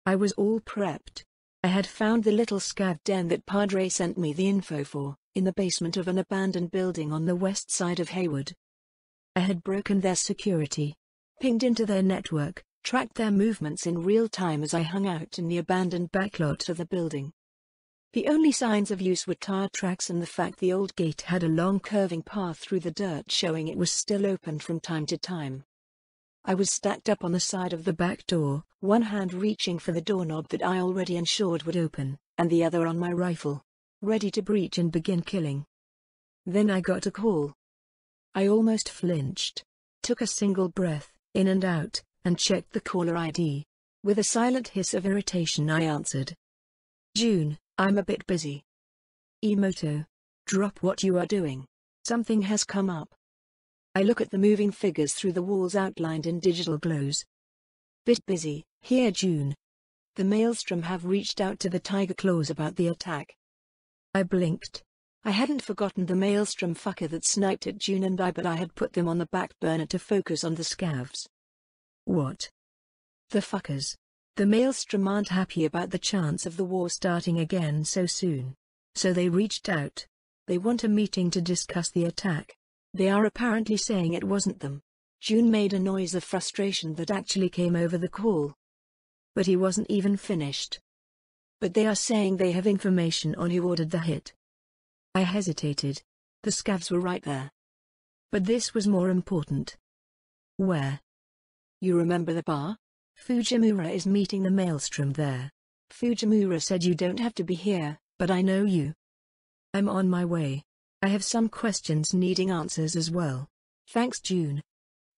I was all prepped. I had found the little scav den that Padre sent me the info for, in the basement of an abandoned building on the west side of Hayward. I had broken their security, pinged into their network, tracked their movements in real time as I hung out in the abandoned backlot of the building. The only signs of use were tire tracks and the fact the old gate had a long curving path through the dirt showing it was still open from time to time. I was stacked up on the side of the back door, one hand reaching for the doorknob that I already ensured would open, and the other on my rifle, ready to breach and begin killing. Then I got a call. I almost flinched, took a single breath, in and out, and checked the caller ID. With a silent hiss of irritation I answered. June, I'm a bit busy. Emoto. Drop what you are doing. Something has come up. I look at the moving figures through the walls outlined in digital glows. Bit busy, here June. The Maelstrom have reached out to the Tiger Claws about the attack. I blinked. I hadn't forgotten the Maelstrom fucker that sniped at June and I, but I had put them on the back burner to focus on the scavs. What? The fuckers. The Maelstrom aren't happy about the chance of the war starting again so soon. So they reached out. They want a meeting to discuss the attack. They are apparently saying it wasn't them. June made a noise of frustration that actually came over the call. But he wasn't even finished. But they are saying they have information on who ordered the hit. I hesitated. The scavs were right there. But this was more important. Where? You remember the bar? Fujimura is meeting the Maelstrom there. Fujimura said you don't have to be here, but I know you. I'm on my way. I have some questions needing answers as well. Thanks June.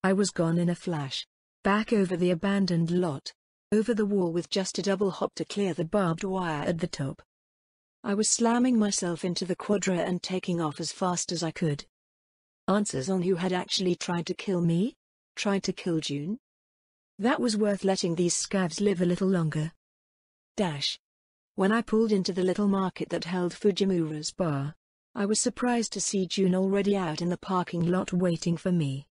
I was gone in a flash. Back over the abandoned lot. Over the wall with just a double hop to clear the barbed wire at the top. I was slamming myself into the quadra and taking off as fast as I could. Answers on who had actually tried to kill me? Tried to kill June? That was worth letting these scavs live a little longer. When I pulled into the little market that held Fujimura's bar, I was surprised to see June already out in the parking lot waiting for me.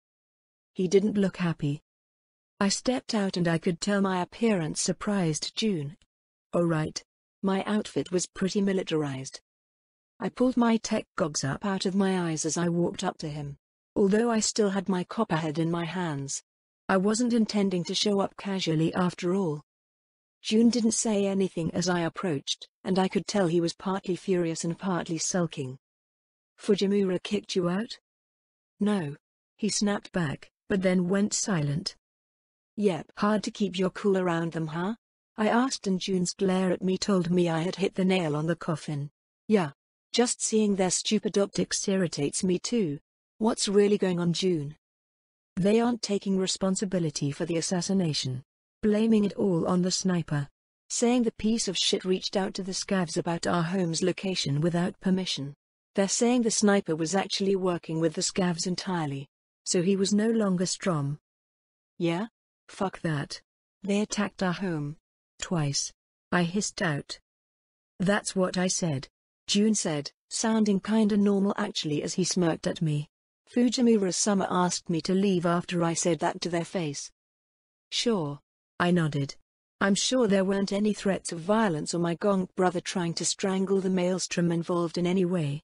He didn't look happy. I stepped out and I could tell my appearance surprised June. Oh right. My outfit was pretty militarized. I pulled my tech gogs up out of my eyes as I walked up to him, although I still had my copperhead in my hands. I wasn't intending to show up casually after all. June didn't say anything as I approached, and I could tell he was partly furious and partly sulking. Fujimura kicked you out? No. He snapped back, but then went silent. Yep. Hard to keep your cool around them, huh? I asked and June's glare at me told me I had hit the nail on the coffin. Yeah. Just seeing their stupid optics irritates me too. What's really going on, June? They aren't taking responsibility for the assassination. Blaming it all on the sniper. Saying the piece of shit reached out to the scavs about our home's location without permission. They're saying the sniper was actually working with the scavs entirely. So he was no longer Strom. Yeah? Fuck that. They attacked our home. Twice. I hissed out. That's what I said. June said, sounding kinda normal actually as he smirked at me. Fujimura-sama asked me to leave after I said that to their face. Sure. I nodded. I'm sure there weren't any threats of violence or my gonk brother trying to strangle the Maelstrom involved in any way.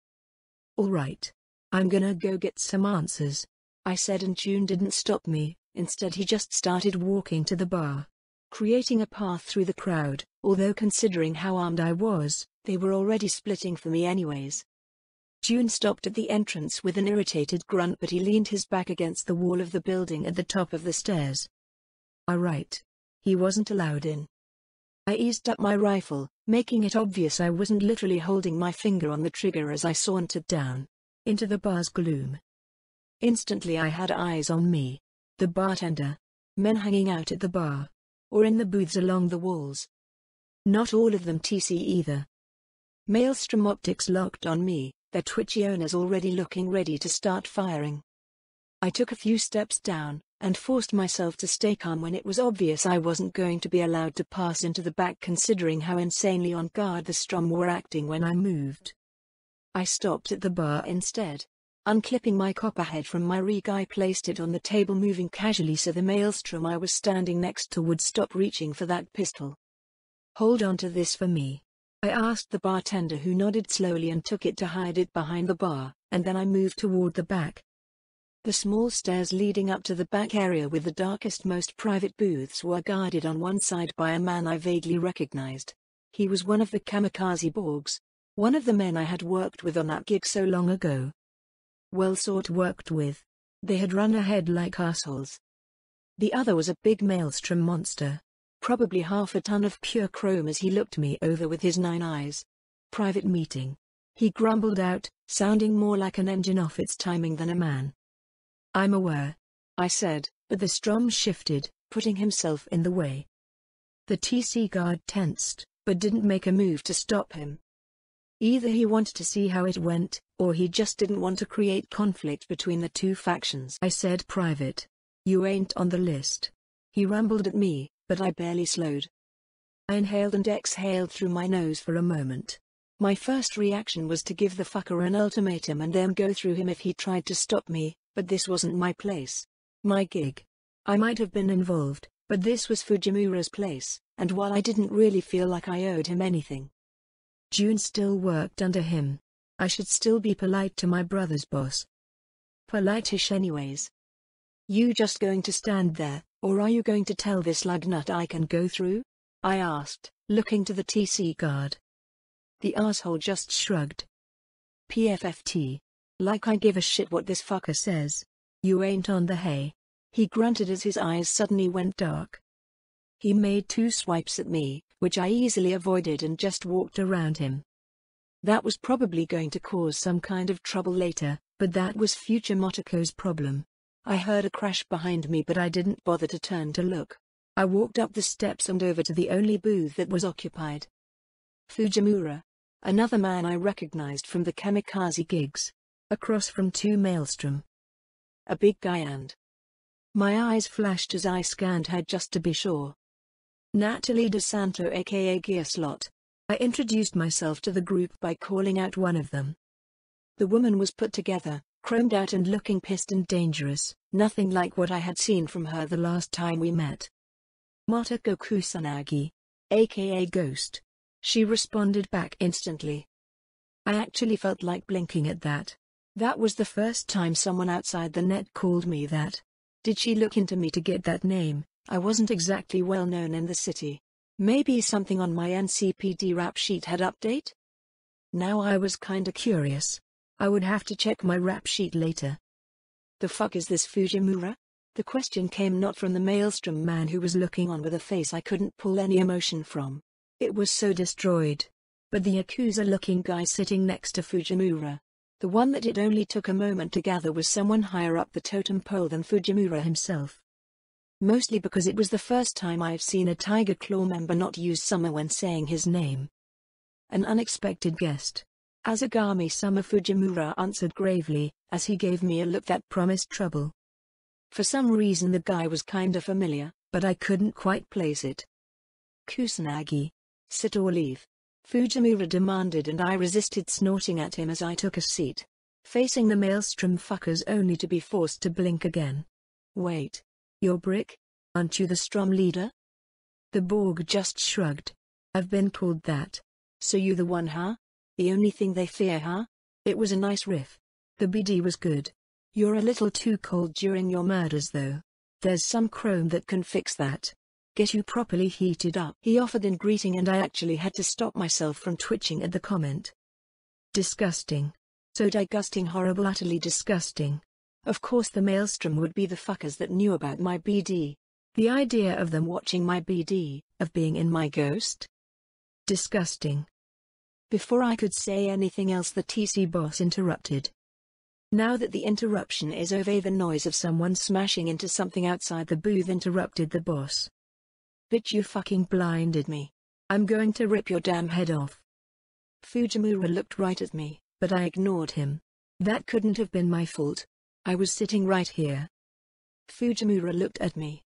Alright. I'm gonna go get some answers. I said and June didn't stop me, instead he just started walking to the bar. Creating a path through the crowd, although considering how armed I was, they were already splitting for me anyways. June stopped at the entrance with an irritated grunt but he leaned his back against the wall of the building at the top of the stairs. Alright. He wasn't allowed in. I eased up my rifle, making it obvious I wasn't literally holding my finger on the trigger as I sauntered down into the bar's gloom. Instantly I had eyes on me. The bartender. Men hanging out at the bar. Or in the booths along the walls. Not all of them TC either. Maelstrom optics locked on me, their twitchy owners already looking ready to start firing. I took a few steps down, and forced myself to stay calm when it was obvious I wasn't going to be allowed to pass into the back considering how insanely on guard the Strom were acting when I moved. I stopped at the bar instead. Unclipping my copperhead from my rig I placed it on the table moving casually so the Maelstrom I was standing next to would stop reaching for that pistol. Hold on to this for me. I asked the bartender, who nodded slowly and took it to hide it behind the bar, and then I moved toward the back. The small stairs leading up to the back area with the darkest, most private booths were guarded on one side by a man I vaguely recognized. He was one of the kamikaze Borgs. One of the men I had worked with on that gig so long ago. Well, sort worked with. They had run ahead like assholes. The other was a big maelstrom monster. Probably half a ton of pure chrome as he looked me over with his 9 eyes. Private meeting. He grumbled out, sounding more like an engine off its timing than a man. I'm aware, I said, but the Strom shifted, putting himself in the way. The TC guard tensed, but didn't make a move to stop him. Either he wanted to see how it went, or he just didn't want to create conflict between the two factions. I said, private. You ain't on the list. He rumbled at me, but I barely slowed. I inhaled and exhaled through my nose for a moment. My first reaction was to give the fucker an ultimatum and then go through him if he tried to stop me, but this wasn't my place. My gig. I might have been involved, but this was Fujimura's place, and while I didn't really feel like I owed him anything. June still worked under him. I should still be polite to my brother's boss. Polite-ish anyways. You just going to stand there, or are you going to tell this lugnut I can go through? I asked, looking to the TC guard. The asshole just shrugged. PFFT. Like I give a shit what this fucker says. You ain't on the hay. He grunted as his eyes suddenly went dark. He made 2 swipes at me, which I easily avoided and just walked around him. That was probably going to cause some kind of trouble later, but that was future Motoko's problem. I heard a crash behind me, but I didn't bother to turn to look. I walked up the steps and over to the only booth that was occupied. Fujimura. Another man I recognized from the kamikaze gigs. Across from 2 Maelstrom. A big guy, and my eyes flashed as I scanned her just to be sure. Natalie DeSanto, aka Gear Slot. I introduced myself to the group by calling out one of them. The woman was put together, chromed out and looking pissed and dangerous, nothing like what I had seen from her the last time we met. Motoko Kusanagi, aka Ghost. She responded back instantly. I actually felt like blinking at that. That was the first time someone outside the net called me that. Did she look into me to get that name? I wasn't exactly well known in the city. Maybe something on my NCPD rap sheet had update? Now I was kinda curious. I would have to check my rap sheet later. The fuck is this Fujimura? The question came not from the Maelstrom man who was looking on with a face I couldn't pull any emotion from. It was so destroyed. But the Yakuza-looking guy sitting next to Fujimura. The one that it only took a moment to gather was someone higher up the totem pole than Fujimura himself. Mostly because it was the first time I've seen a Tiger Claw member not use Summer when saying his name. An unexpected guest. Asagami-sama, Fujimura answered gravely, as he gave me a look that promised trouble. For some reason the guy was kinda familiar, but I couldn't quite place it. Kusanagi. Sit or leave. Fujimura demanded, and I resisted snorting at him as I took a seat, facing the Maelstrom fuckers only to be forced to blink again. Wait. You're Brick? Aren't you the Strom leader? The Borg just shrugged. I've been called that. So you the one, huh? The only thing they fear, huh? It was a nice riff. The BD was good. You're a little too cold during your murders though. There's some chrome that can fix that. Get you properly heated up, he offered in greeting, and I actually had to stop myself from twitching at the comment. Disgusting. So disgusting, horrible, utterly disgusting. Of course the Maelstrom would be the fuckers that knew about my BD. The idea of them watching my BD, of being in my ghost? Disgusting. Before I could say anything else, the TC boss interrupted. Now that the interruption is over, the noise of someone smashing into something outside the booth interrupted the boss. Bitch, you fucking blinded me. I'm going to rip your damn head off. Fujimura looked right at me, but I ignored him. That couldn't have been my fault. I was sitting right here. Fujimura looked at me.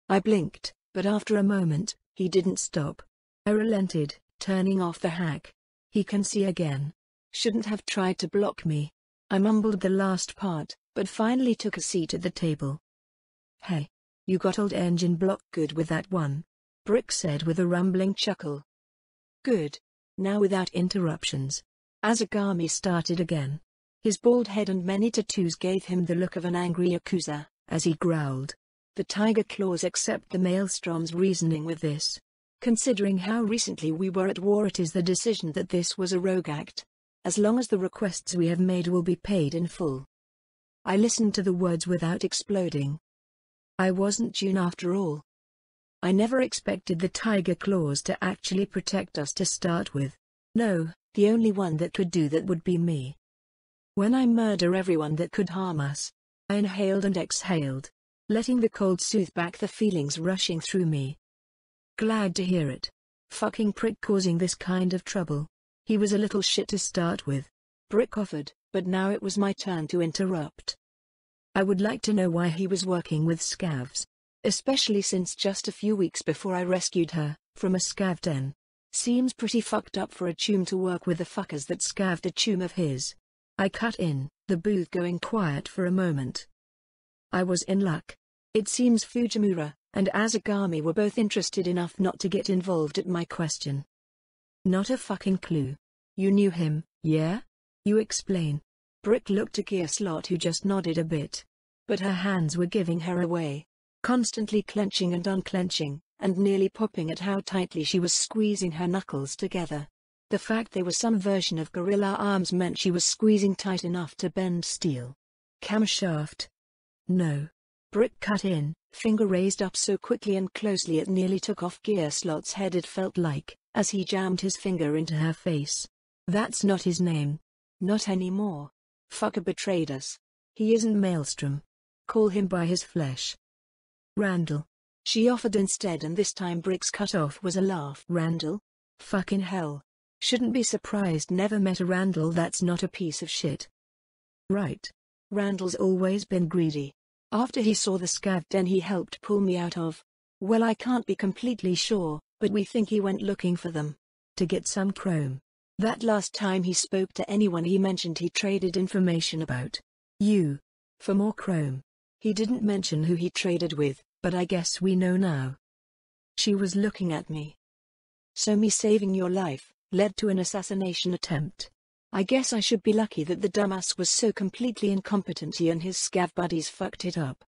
I blinked, but after a moment, he didn't stop. I relented, turning off the hack. He can see again. Shouldn't have tried to block me. I mumbled the last part, but finally took a seat at the table. Hey. You got old engine block good with that one. Brick said with a rumbling chuckle. Good. Now without interruptions. Azagami started again. His bald head and many tattoos gave him the look of an angry yakuza, as he growled. The tiger claws accept the maelstrom's reasoning with this. Considering how recently we were at war, it is the decision that this was a rogue act. As long as the requests we have made will be paid in full. I listened to the words without exploding. I wasn't June after all. I never expected the tiger claws to actually protect us to start with. No, the only one that could do that would be me. When I murder everyone that could harm us. I inhaled and exhaled, letting the cold soothe back the feelings rushing through me. Glad to hear it. Fucking prick causing this kind of trouble. He was a little shit to start with. Brick offered, but now it was my turn to interrupt. I would like to know why he was working with scavs. Especially since just a few weeks before I rescued her, from a scav den. Seems pretty fucked up for a chum to work with the fuckers that scavved a chum of his. I cut in, the booth going quiet for a moment. I was in luck. It seems Fujimura and Azagami were both interested enough not to get involved at my question. Not a fucking clue. You knew him, yeah? You explain. Brick looked at Gearslot, who just nodded a bit. But her hands were giving her away. Constantly clenching and unclenching, and nearly popping at how tightly she was squeezing her knuckles together. The fact they were some version of gorilla arms meant she was squeezing tight enough to bend steel. Camshaft. No. Brick cut in, finger raised up so quickly and closely it nearly took off Gearslot's head, it felt like, as he jammed his finger into her face. That's not his name. Not anymore. Fucker betrayed us. He isn't Maelstrom. Call him by his flesh. Randall. She offered instead, and this time Brick's cutoff was a laugh. Randall? Fucking hell. Shouldn't be surprised, never met a Randall that's not a piece of shit. Right. Randall's always been greedy. After he saw the scav den he helped pull me out of. Well, I can't be completely sure, but we think he went looking for them. To get some chrome. That last time he spoke to anyone he mentioned he traded information about you. For more chrome. He didn't mention who he traded with, but I guess we know now. She was looking at me. So me saving your life led to an assassination attempt. I guess I should be lucky that the dumbass was so completely incompetent he and his scav buddies fucked it up.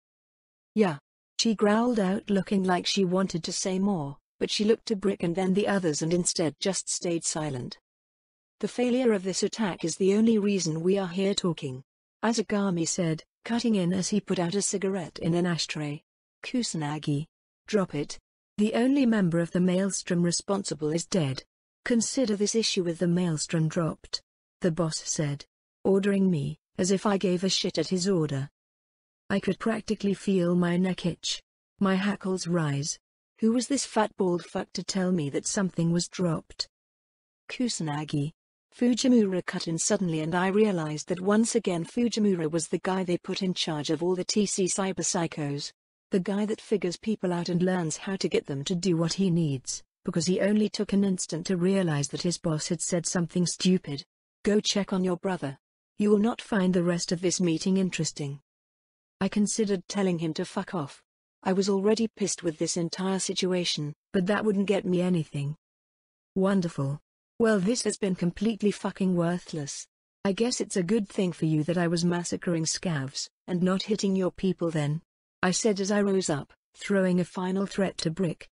Yeah. She growled out, looking like she wanted to say more, but she looked to Brick and then the others and instead just stayed silent. The failure of this attack is the only reason we are here talking. Azagami said, cutting in as he put out a cigarette in an ashtray. Kusanagi. Drop it. The only member of the Maelstrom responsible is dead. Consider this issue with the Maelstrom dropped. The boss said. Ordering me, as if I gave a shit at his order. I could practically feel my neck itch. My hackles rise. Who was this fat bald fuck to tell me that something was dropped? Kusanagi. Fujimura cut in suddenly and I realized that once again Fujimura was the guy they put in charge of all the TC cyberpsychos. The guy that figures people out and learns how to get them to do what he needs, because he only took an instant to realize that his boss had said something stupid. Go check on your brother. You will not find the rest of this meeting interesting. I considered telling him to fuck off. I was already pissed with this entire situation, but that wouldn't get me anything. Wonderful. Well, this has been completely fucking worthless. I guess it's a good thing for you that I was massacring scavs, and not hitting your people then. I said as I rose up, throwing a final threat to Brick.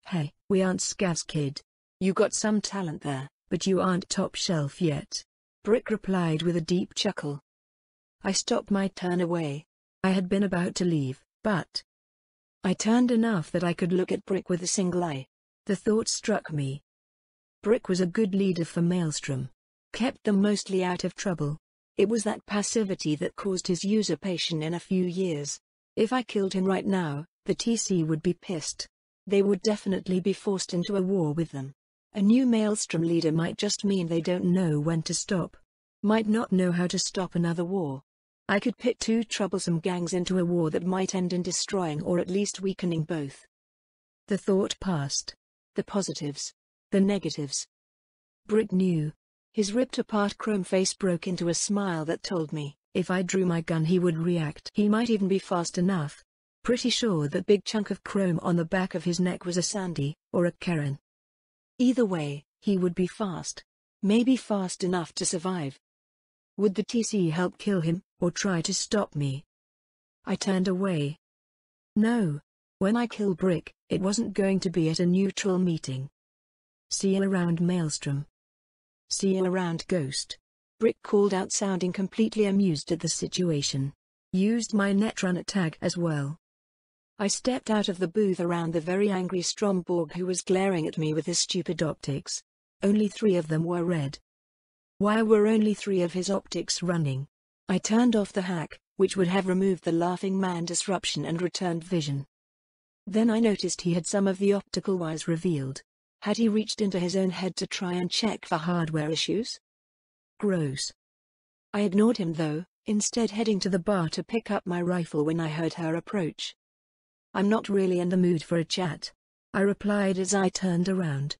Hey, we aren't scavs, kid. You got some talent there, but you aren't top shelf yet. Brick replied with a deep chuckle. I stopped my turn away. I had been about to leave, but I turned enough that I could look at Brick with a single eye. The thought struck me. Brick was a good leader for Maelstrom. Kept them mostly out of trouble. It was that passivity that caused his usurpation in a few years. If I killed him right now, the TC would be pissed. They would definitely be forced into a war with them. A new Maelstrom leader might just mean they don't know when to stop. Might not know how to stop another war. I could pit two troublesome gangs into a war that might end in destroying or at least weakening both. The thought passed. The positives. The negatives. Brick knew. His ripped-apart chrome face broke into a smile that told me, if I drew my gun he would react. He might even be fast enough. Pretty sure that big chunk of chrome on the back of his neck was a Sandy, or a Karen. Either way, he would be fast. Maybe fast enough to survive. Would the TC help kill him, or try to stop me? I turned away. No. When I kill Brick, it wasn't going to be at a neutral meeting. See you around, Maelstrom. See you around, Ghost. Brick called out, sounding completely amused at the situation. Used my Netrunner tag as well. I stepped out of the booth around the very angry Stromborg, who was glaring at me with his stupid optics. Only 3 of them were red. Why were only 3 of his optics running? I turned off the hack, which would have removed the laughing man disruption and returned vision. Then I noticed he had some of the optical wires revealed. Had he reached into his own head to try and check for hardware issues? Gross. I ignored him though, instead heading to the bar to pick up my rifle when I heard her approach. I'm not really in the mood for a chat, I replied as I turned around.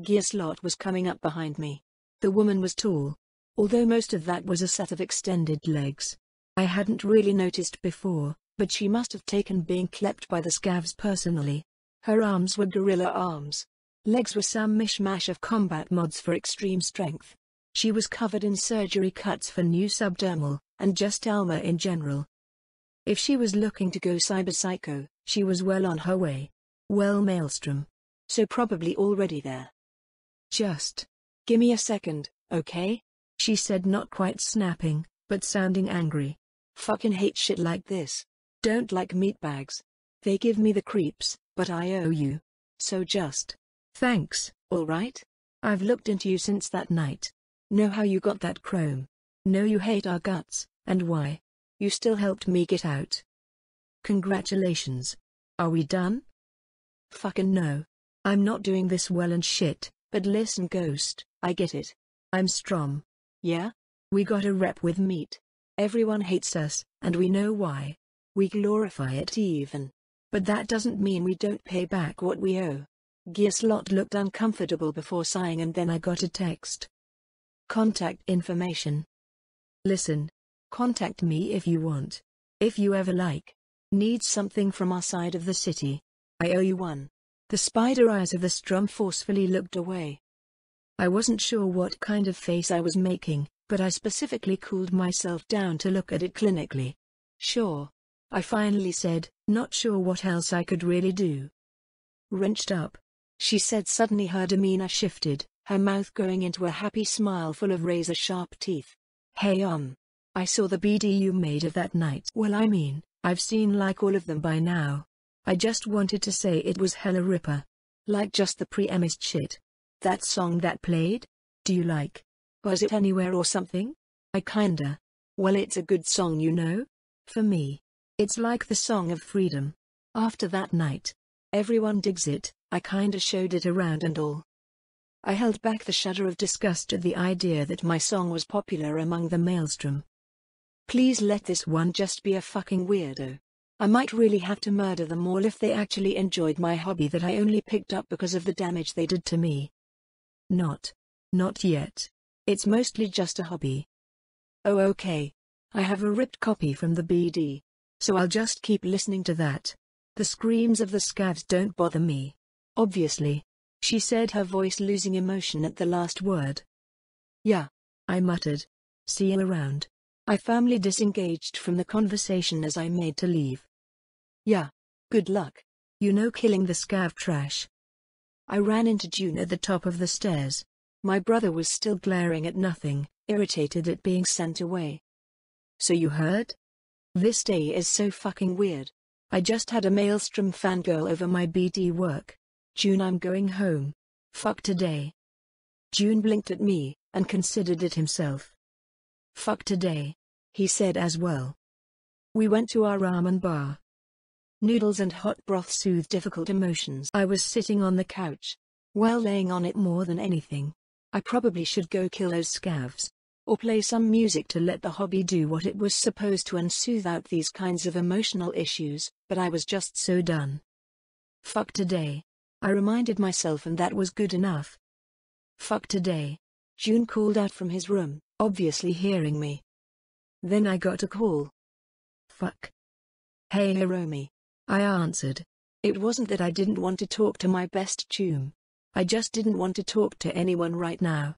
Gear slot was coming up behind me. The woman was tall, although most of that was a set of extended legs. I hadn't really noticed before, but she must have taken being klepped by the scavs personally. Her arms were gorilla arms. Legs were some mishmash of combat mods for extreme strength. She was covered in surgery cuts for new subdermal, and just armor in general. If she was looking to go cyber psycho, she was well on her way. Well, Maelstrom. So probably already there. Just gimme a second, okay? She said, not quite snapping, but sounding angry. Fucking hate shit like this. Don't like meatbags. They give me the creeps, but I owe you. So just. Thanks, alright? I've looked into you since that night. Know how you got that chrome. Know you hate our guts, and why. You still helped me get out. Congratulations. Are we done? Fucking no. I'm not doing this well and shit, but listen, Ghost, I get it. I'm Strom. Yeah? We got a rep with meat. Everyone hates us, and we know why. We glorify it even. But that doesn't mean we don't pay back what we owe. Gearslot looked uncomfortable before sighing, and then I got a text. Contact information. Listen. Contact me if you want. If you ever like. Need something from our side of the city. I owe you one. The spider eyes of the Strom forcefully looked away. I wasn't sure what kind of face I was making, but I specifically cooled myself down to look at it clinically. Sure. I finally said, not sure what else I could really do. Wrenched up. She said, suddenly her demeanor shifted, her mouth going into a happy smile full of razor-sharp teeth. Hey I saw the BD you made of that night. Well, I mean, I've seen like all of them by now. I just wanted to say it was hella ripper. Like just the pre-emist shit. That song that played? Do you like? Was it Anywhere or something? I kinda. Well, it's a good song, you know? For me. It's like the song of freedom. After that night. Everyone digs it, I kinda showed it around and all. I held back the shudder of disgust at the idea that my song was popular among the Maelstrom. Please let this one just be a fucking weirdo. I might really have to murder them all if they actually enjoyed my hobby that I only picked up because of the damage they did to me. Not yet. It's mostly just a hobby. Oh, okay. I have a ripped copy from the BD. So I'll just keep listening to that. The screams of the scavs don't bother me. Obviously. She said, her voice losing emotion at the last word. Yeah. I muttered. See you around. I firmly disengaged from the conversation as I made to leave. Yeah. Good luck. You know, killing the scav trash. I ran into June at the top of the stairs. My brother was still glaring at nothing, irritated at being sent away. So you heard? This day is so fucking weird. I just had a Maelstrom fangirl over my BD work. June, I'm going home. Fuck today. June blinked at me, and considered it himself. Fuck today, he said as well. We went to our ramen bar. Noodles and hot broth soothed difficult emotions. I was sitting on the couch. Well, laying on it more than anything. I probably should go kill those scavs. Or play some music to let the hobby do what it was supposed to and soothe out these kinds of emotional issues, but I was just so done. Fuck today. I reminded myself, and that was good enough. Fuck today. June called out from his room, obviously hearing me. Then I got a call. Fuck. Hey Hiromi, I answered. It wasn't that I didn't want to talk to my best chum. I just didn't want to talk to anyone right now.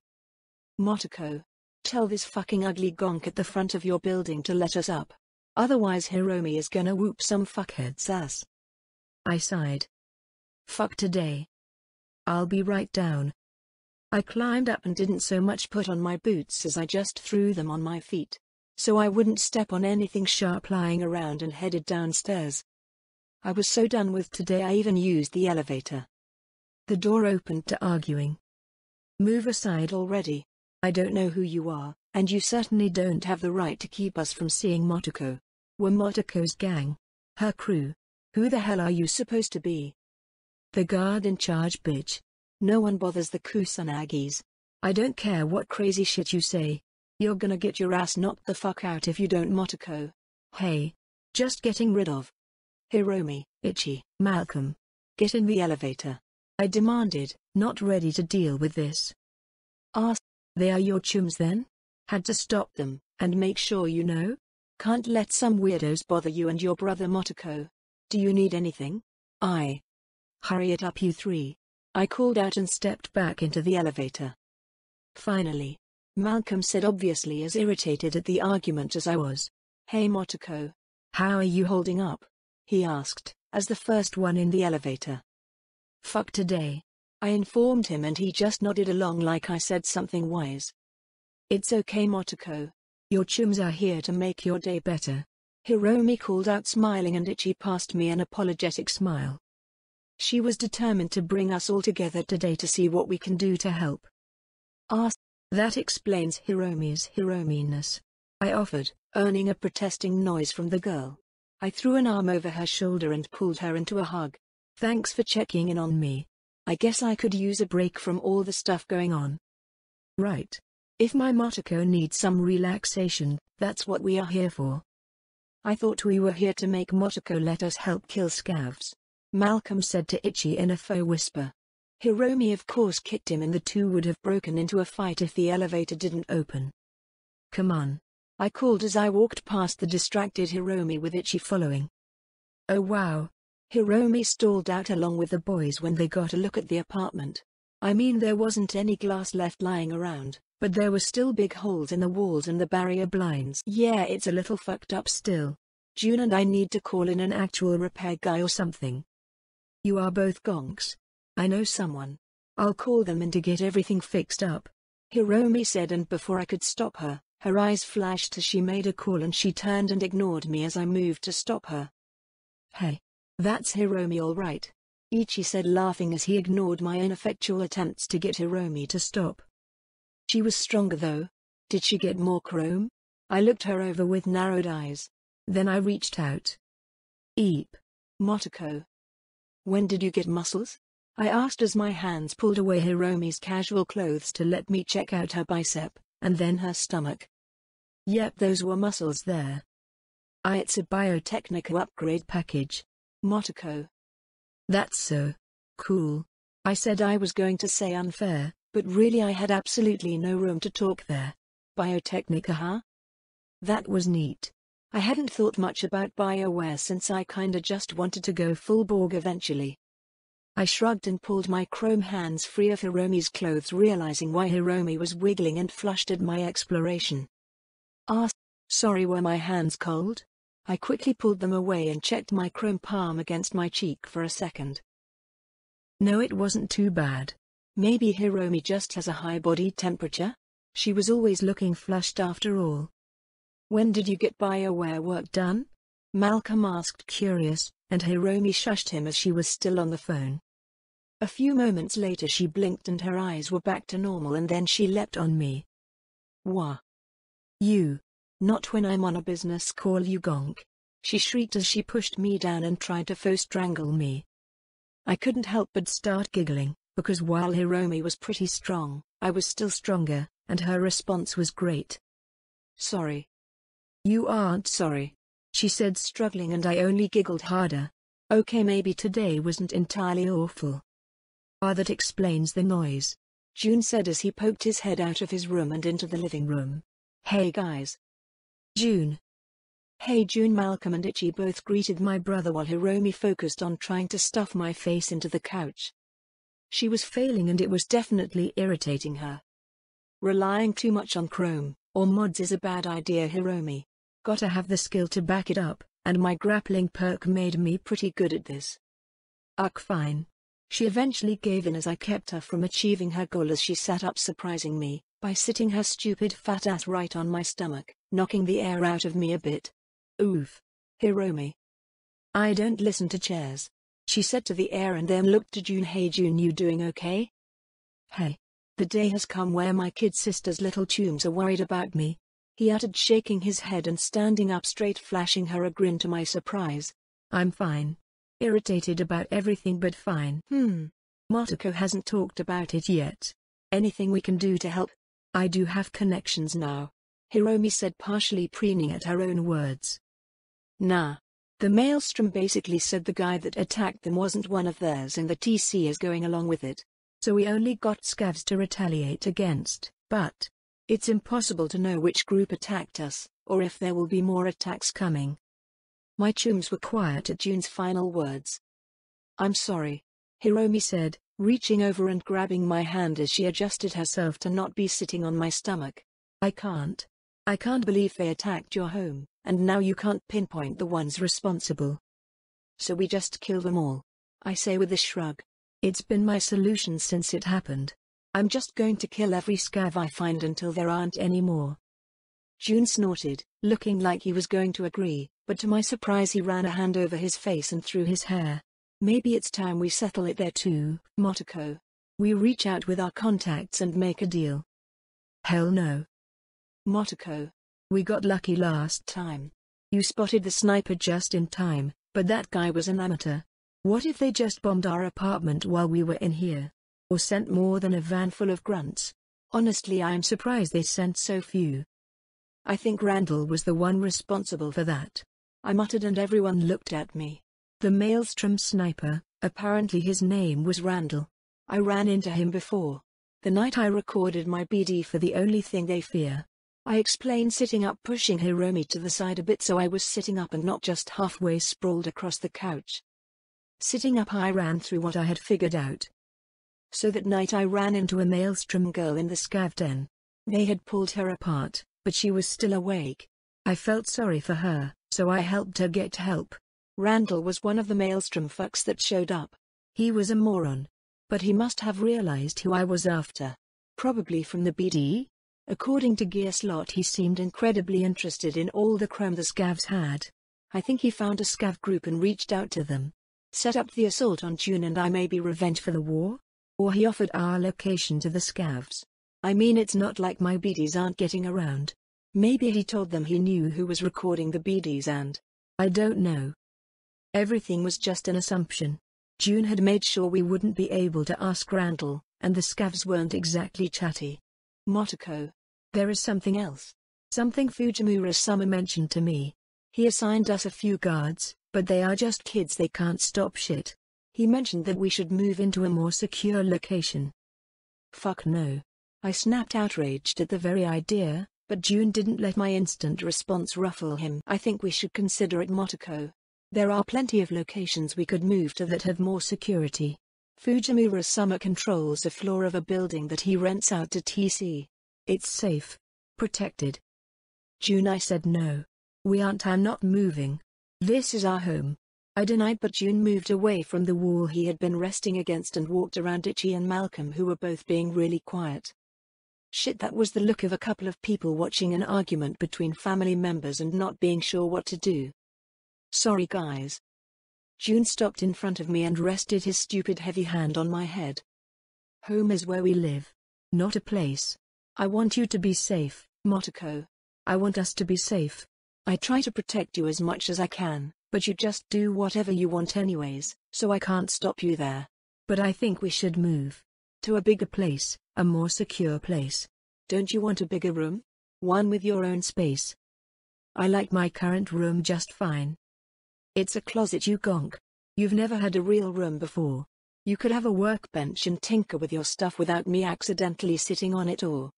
Motoko, tell this fucking ugly gonk at the front of your building to let us up. Otherwise Hiromi is gonna whoop some fuckhead's ass. I sighed. Fuck today. I'll be right down. I climbed up and didn't so much put on my boots as I just threw them on my feet, so I wouldn't step on anything sharp lying around, and headed downstairs. I was so done with today I even used the elevator. The door opened to arguing. Move aside already. I don't know who you are, and you certainly don't have the right to keep us from seeing Motoko. We're Motoko's gang. Her crew. Who the hell are you supposed to be? The guard in charge, bitch. No one bothers the Kusanagis. I don't care what crazy shit you say. You're gonna get your ass knocked the fuck out if you don't, Motoko. Hey. Just getting rid of. Hiromi, Ichi, Malcolm. Get in the elevator. I demanded, not ready to deal with this. They are your chums then? Had to stop them, and make sure you know? Can't let some weirdos bother you and your brother Motoko. Do you need anything? Hurry it up, you three. I called out and stepped back into the elevator. Finally. Malcolm said, obviously as irritated at the argument as I was. Hey Motoko. How are you holding up? He asked, as the first one in the elevator. Fuck today. I informed him, and he just nodded along like I said something wise. It's okay Motoko. Your chums are here to make your day better. Hiromi called out, smiling, and Ichi passed me an apologetic smile. She was determined to bring us all together today to see what we can do to help. That explains Hiromi's Hirominess. I offered, earning a protesting noise from the girl. I threw an arm over her shoulder and pulled her into a hug. Thanks for checking in on me. I guess I could use a break from all the stuff going on. Right. If my Motoko needs some relaxation, that's what we are here for. I thought we were here to make Motoko let us help kill scavs, Malcolm said to Ichi in a faux whisper. Hiromi of course kicked him, and the two would have broken into a fight if the elevator didn't open. Come on. I called as I walked past the distracted Hiromi with Ichi following. Oh wow. Hiromi stalled out along with the boys when they got a look at the apartment. I mean, there wasn't any glass left lying around, but there were still big holes in the walls and the barrier blinds. Yeah, it's a little fucked up still. June and I need to call in an actual repair guy or something. You are both gonks. I know someone. I'll call them in to get everything fixed up, Hiromi said, and before I could stop her, her eyes flashed as she made a call, and she turned and ignored me as I moved to stop her. Hey. That's Hiromi all right, Ichi said, laughing as he ignored my ineffectual attempts to get Hiromi to stop. She was stronger though. Did she get more chrome? I looked her over with narrowed eyes. Then I reached out. Eep. Motoko. When did you get muscles? I asked as my hands pulled away Hiromi's casual clothes to let me check out her bicep, and then her stomach. Yep, those were muscles there. It's a Biotechnica upgrade package. Motoko. That's so cool. I said I was going to say unfair, but really I had absolutely no room to talk there. Biotechnica, huh? That was neat. I hadn't thought much about BioWare since I kinda just wanted to go full Borg eventually. I shrugged and pulled my chrome hands free of Hiromi's clothes, realizing why Hiromi was wiggling and flushed at my exploration. Sorry, were my hands cold? I quickly pulled them away and checked my chrome palm against my cheek for a second. No, it wasn't too bad. Maybe Hiromi just has a high body temperature? She was always looking flushed after all. When did you get BioWare work done? Malcolm asked, curious, and Hiromi shushed him as she was still on the phone. A few moments later she blinked and her eyes were back to normal, and then she leapt on me. Wah. You. Not when I'm on a business call, you gonk. She shrieked as she pushed me down and tried to faux strangle me. I couldn't help but start giggling, because while Hiromi was pretty strong, I was still stronger, and her response was great. Sorry. You aren't sorry, she said, struggling, and I only giggled harder. Okay, maybe today wasn't entirely awful. That explains the noise, June said as he poked his head out of his room and into the living room. Hey guys. June. Hey June. Malcolm and Itchy both greeted my brother while Hiromi focused on trying to stuff my face into the couch. She was failing and it was definitely irritating her. Relying too much on Chrome or mods is a bad idea, Hiromi. Gotta have the skill to back it up, and my grappling perk made me pretty good at this. Ugh, fine. She eventually gave in as I kept her from achieving her goal as she sat up, surprising me by sitting her stupid fat ass right on my stomach, knocking the air out of me a bit. Oof. Hiromi. I don't listen to chairs, she said to the air and then looked to June. Hey June, you doing okay? Hey. The day has come where my kid sister's little chooms are worried about me, he uttered, shaking his head and standing up straight, flashing her a grin to my surprise. I'm fine. Irritated about everything but fine. Motoko hasn't talked about it yet. Anything we can do to help? I do have connections now, Hiromi said, partially preening at her own words. Nah. The maelstrom basically said the guy that attacked them wasn't one of theirs and the TC is going along with it. So we only got scavs to retaliate against, but it's impossible to know which group attacked us, or if there will be more attacks coming. My chooms were quiet at June's final words. I'm sorry, Hiromi said, reaching over and grabbing my hand as she adjusted herself to not be sitting on my stomach. I can't believe they attacked your home, and now you can't pinpoint the ones responsible. So we just kill them all, I say with a shrug. It's been my solution since it happened. I'm just going to kill every scav I find until there aren't any more. June snorted, looking like he was going to agree, but to my surprise he ran a hand over his face and through his hair. Maybe it's time we settle it there too, Motoko. We reach out with our contacts and make a deal. Hell no. Motoko. We got lucky last time. You spotted the sniper just in time, but that guy was an amateur. What if they just bombed our apartment while we were in here? Or sent more than a van full of grunts? Honestly, I'm surprised they sent so few. I think Randall was the one responsible for that, I muttered, and everyone looked at me. The maelstrom sniper, apparently his name was Randall. I ran into him before. The night I recorded my BD for The Only Thing They Fear. I explained, sitting up, pushing Hiromi to the side a bit so I was sitting up and not just halfway sprawled across the couch. Sitting up, I ran through what I had figured out. So that night I ran into a maelstrom girl in the scav den. They had pulled her apart, but she was still awake. I felt sorry for her, so I helped her get help. Randall was one of the maelstrom fucks that showed up. He was a moron. But he must have realized who I was after. Probably from the BD? According to Gearslot, he seemed incredibly interested in all the chrome the scavs had. I think he found a scav group and reached out to them. Set up the assault on June and I, maybe revenge for the war? Or he offered our location to the scavs. I mean, it's not like my BDs aren't getting around. Maybe he told them he knew who was recording the BDs and... I don't know. Everything was just an assumption. June had made sure we wouldn't be able to ask Randall, and the scavs weren't exactly chatty. Motoko. There is something else. Something Fujimura-sama mentioned to me. He assigned us a few guards, but they are just kids, they can't stop shit. He mentioned that we should move into a more secure location. Fuck no. I snapped, outraged at the very idea, but June didn't let my instant response ruffle him. I think we should consider it, Motoko. There are plenty of locations we could move to that have more security. Fujimura-sama controls a floor of a building that he rents out to TC. It's safe. Protected. June, I said no. We aren't. I'm not moving. This is our home. I denied, but June moved away from the wall he had been resting against and walked around Itchy and Malcolm, who were both being really quiet. Shit, that was the look of a couple of people watching an argument between family members and not being sure what to do. Sorry guys. June stopped in front of me and rested his stupid heavy hand on my head. Home is where we live. Not a place. I want you to be safe, Motoko. I want us to be safe. I try to protect you as much as I can, but you just do whatever you want anyways, so I can't stop you there. But I think we should move. To a bigger place, a more secure place. Don't you want a bigger room? One with your own space? I like my current room just fine. It's a closet, you gonk. You've never had a real room before. You could have a workbench and tinker with your stuff without me accidentally sitting on it, or...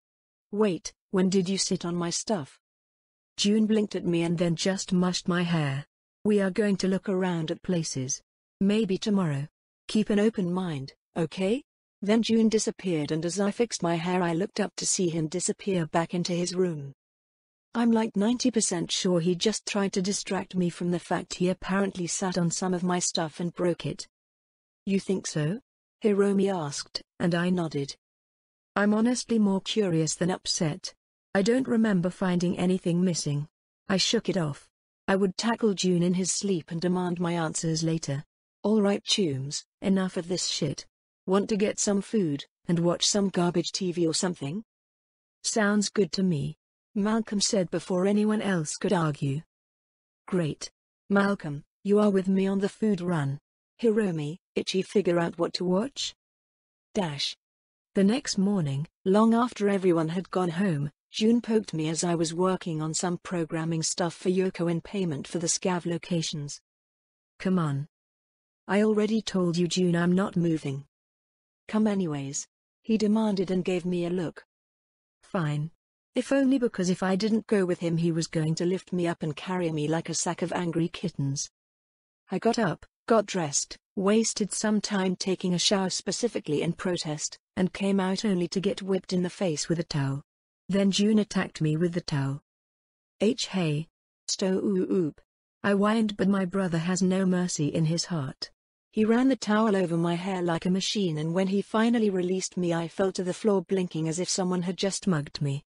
Wait, when did you sit on my stuff? June blinked at me and then just mushed my hair. We are going to look around at places. Maybe tomorrow. Keep an open mind, okay? Then June disappeared, and as I fixed my hair I looked up to see him disappear back into his room. I'm like 90% sure he just tried to distract me from the fact he apparently sat on some of my stuff and broke it. You think so? Hiromi asked, and I nodded. I'm honestly more curious than upset. I don't remember finding anything missing. I shook it off. I would tackle June in his sleep and demand my answers later. Alright Tooms, enough of this shit. Want to get some food, and watch some garbage TV or something? Sounds good to me, Malcolm said before anyone else could argue. Great. Malcolm, you are with me on the food run. Hiromi, itchy figure out what to watch? The next morning, long after everyone had gone home, June poked me as I was working on some programming stuff for Yoko in payment for the scav locations. Come on. I already told you, June, I'm not moving. Come anyways, he demanded and gave me a look. Fine. If only because if I didn't go with him he was going to lift me up and carry me like a sack of angry kittens. I got up, got dressed, wasted some time taking a shower specifically in protest, and came out only to get whipped in the face with a towel. Then June attacked me with the towel. Hey. Oop. I whined, but my brother has no mercy in his heart. He ran the towel over my hair like a machine, and when he finally released me I fell to the floor blinking as if someone had just mugged me.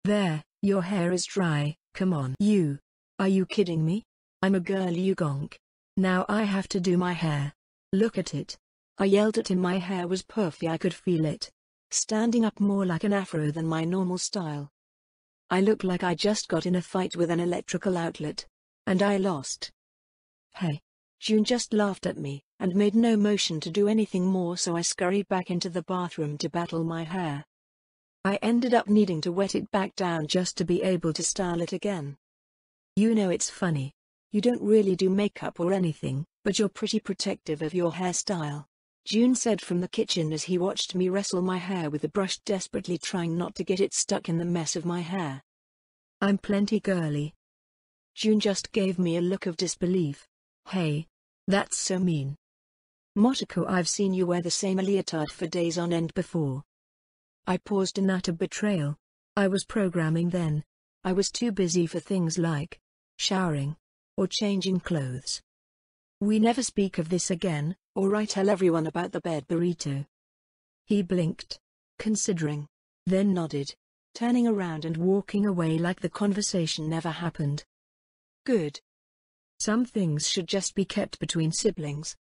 There, your hair is dry, come on. You. Are you kidding me? I'm a girl, you gonk. Now I have to do my hair. Look at it. I yelled at him. My hair was puffy, I could feel it. Standing up more like an afro than my normal style. I looked like I just got in a fight with an electrical outlet. And I lost. Hey. June just laughed at me, and made no motion to do anything more, so I scurried back into the bathroom to battle my hair. I ended up needing to wet it back down just to be able to style it again. You know, it's funny. You don't really do makeup or anything, but you're pretty protective of your hairstyle, June said from the kitchen as he watched me wrestle my hair with the brush, desperately trying not to get it stuck in the mess of my hair. I'm plenty girly. June just gave me a look of disbelief. Hey. That's so mean. Motoko, I've seen you wear the same leotard for days on end before. I paused in utter betrayal. I was programming then. I was too busy for things like showering or changing clothes. We never speak of this again, or I tell everyone about the bed burrito. He blinked, considering, then nodded, turning around and walking away like the conversation never happened. Good. Some things should just be kept between siblings.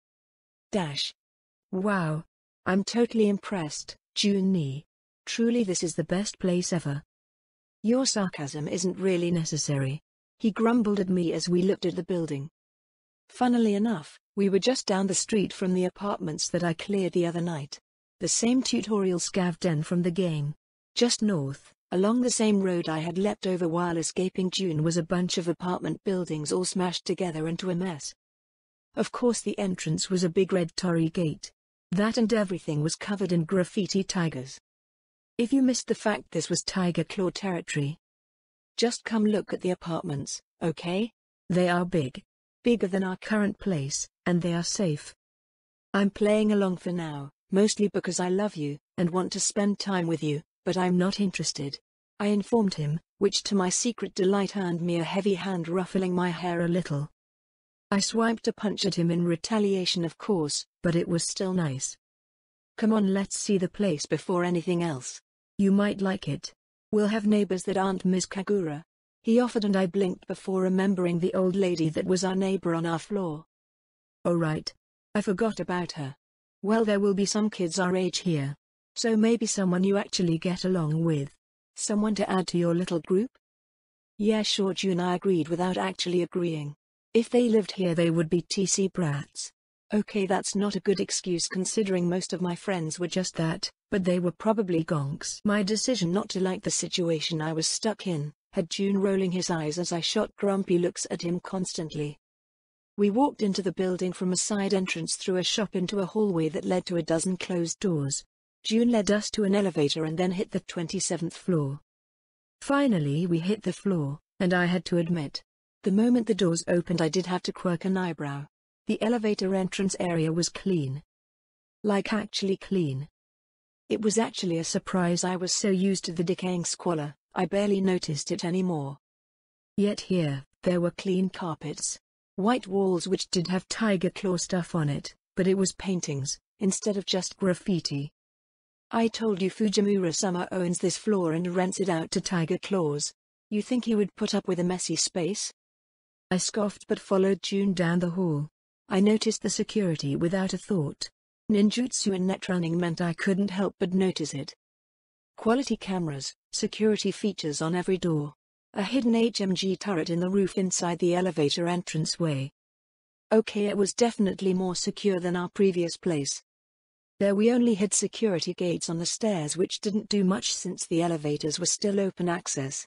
Wow. I'm totally impressed, June. Truly, this is the best place ever. Your sarcasm isn't really necessary. He grumbled at me as we looked at the building. Funnily enough, we were just down the street from the apartments that I cleared the other night. The same tutorial scav den from the game. Just north, along the same road I had leapt over while escaping June, was a bunch of apartment buildings all smashed together into a mess. Of course the entrance was a big red torii gate. That and everything was covered in graffiti tigers. If you missed the fact this was Tiger Claw territory, just come look at the apartments, okay? They are big. Bigger than our current place, and they are safe. I'm playing along for now, mostly because I love you, and want to spend time with you, but I'm not interested. I informed him, which to my secret delight earned me a heavy hand ruffling my hair a little. I swiped a punch at him in retaliation, of course, but it was still nice. Come on, let's see the place before anything else. You might like it. We'll have neighbors that aren't Ms. Kagura, he offered, and I blinked before remembering the old lady that was our neighbor on our floor. Oh right. I forgot about her. Well, there will be some kids our age here. So maybe someone you actually get along with. Someone to add to your little group? Yeah, sure, June, I agreed without actually agreeing. If they lived here they would be TC brats. Okay, that's not a good excuse considering most of my friends were just that, but they were probably gonks. My decision not to like the situation I was stuck in had June rolling his eyes as I shot grumpy looks at him constantly. We walked into the building from a side entrance through a shop into a hallway that led to a dozen closed doors. June led us to an elevator and then hit the 27th floor. Finally we hit the floor, And I had to admit, the moment the doors opened I did have to quirk an eyebrow. The elevator entrance area was clean. Like actually clean. It was actually a surprise. I was so used to the decaying squalor, I barely noticed it anymore. Yet here, there were clean carpets. White walls which did have tiger claw stuff on it, but it was paintings, instead of just graffiti. I told you Fujimura-sama owns this floor and rents it out to tiger claws. You think he would put up with a messy space? I scoffed but followed June down the hall. I noticed the security without a thought. Ninjutsu and netrunning meant I couldn't help but notice it. Quality cameras, security features on every door. A hidden HMG turret in the roof inside the elevator entranceway. Okay, it was definitely more secure than our previous place. There we only had security gates on the stairs which didn't do much since the elevators were still open access.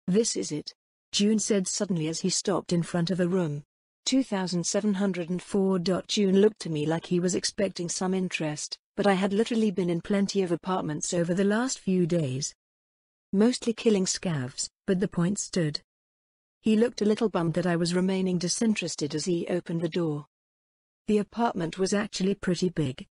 This is it, June said suddenly as he stopped in front of a room. 2704. June looked to me like he was expecting some interest, but I had literally been in plenty of apartments over the last few days. Mostly killing scavs, but the point stood. He looked a little bummed that I was remaining disinterested as he opened the door. The apartment was actually pretty big.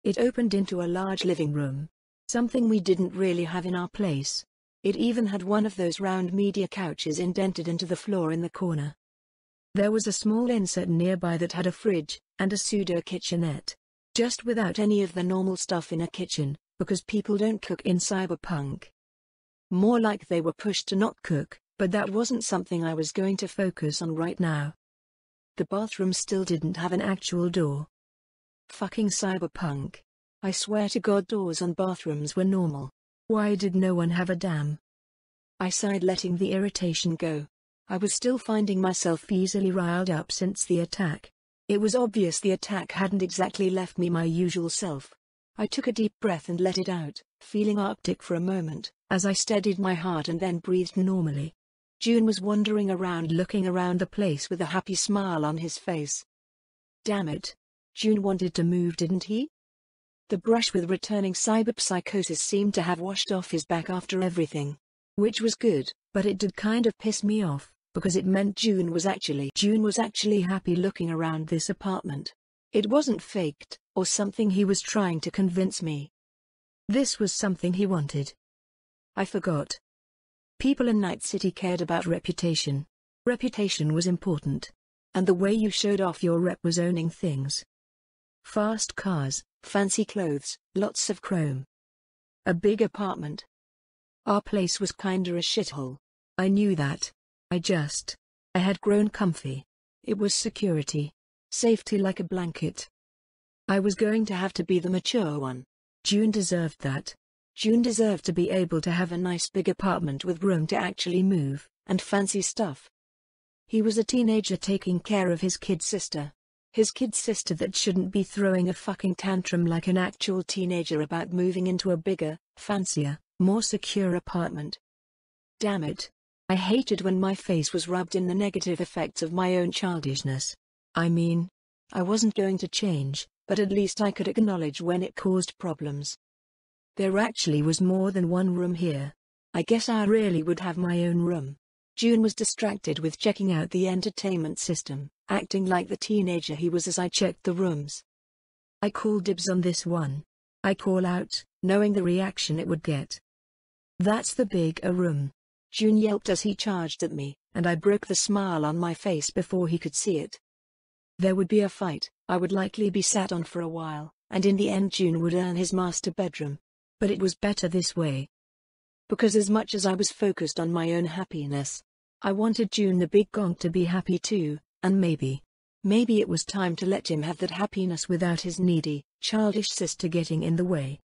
It opened into a large living room. Something we didn't really have in our place. It even had one of those round media couches indented into the floor in the corner. There was a small insert nearby that had a fridge, and a pseudo-kitchenette. Just without any of the normal stuff in a kitchen, because people don't cook in Cyberpunk. More like they were pushed to not cook, but that wasn't something I was going to focus on right now. The bathroom still didn't have an actual door. Fucking Cyberpunk. I swear to God doors on bathrooms were normal. Why did no one have a damn? I sighed, letting the irritation go. I was still finding myself easily riled up since the attack. It was obvious the attack hadn't exactly left me my usual self. I took a deep breath and let it out, feeling arctic for a moment, as I steadied my heart and then breathed normally. June was wandering around looking around the place with a happy smile on his face. Damn it. June wanted to move, didn't he? The brush with returning cyberpsychosis seemed to have washed off his back after everything. Which was good, but it did kind of piss me off, because it meant June was actually happy looking around this apartment. It wasn't faked, or something he was trying to convince me. This was something he wanted. I forgot. People in Night City cared about reputation. Reputation was important. And the way you showed off your rep was owning things. Fast cars, fancy clothes, lots of chrome. A big apartment. Our place was kinda a shithole. I knew that. I had grown comfy. It was security. Safety like a blanket. I was going to have to be the mature one. June deserved that. June deserved to be able to have a nice big apartment with room to actually move, and fancy stuff. He was a teenager taking care of his kid sister. His kid sister that shouldn't be throwing a fucking tantrum like an actual teenager about moving into a bigger, fancier, more secure apartment. Damn it. I hated when my face was rubbed in the negative effects of my own childishness. I mean, I wasn't going to change, but at least I could acknowledge when it caused problems. There actually was more than one room here. I guess I really would have my own room. June was distracted with checking out the entertainment system, acting like the teenager he was as I checked the rooms. I call dibs on this one. I call out, knowing the reaction it would get. That's the bigger room. June yelped as he charged at me, and I broke the smile on my face before he could see it. There would be a fight, I would likely be sat on for a while, and in the end June would earn his master bedroom. But it was better this way. Because as much as I was focused on my own happiness, I wanted June the big gonk to be happy too, and maybe it was time to let him have that happiness without his needy, childish sister getting in the way.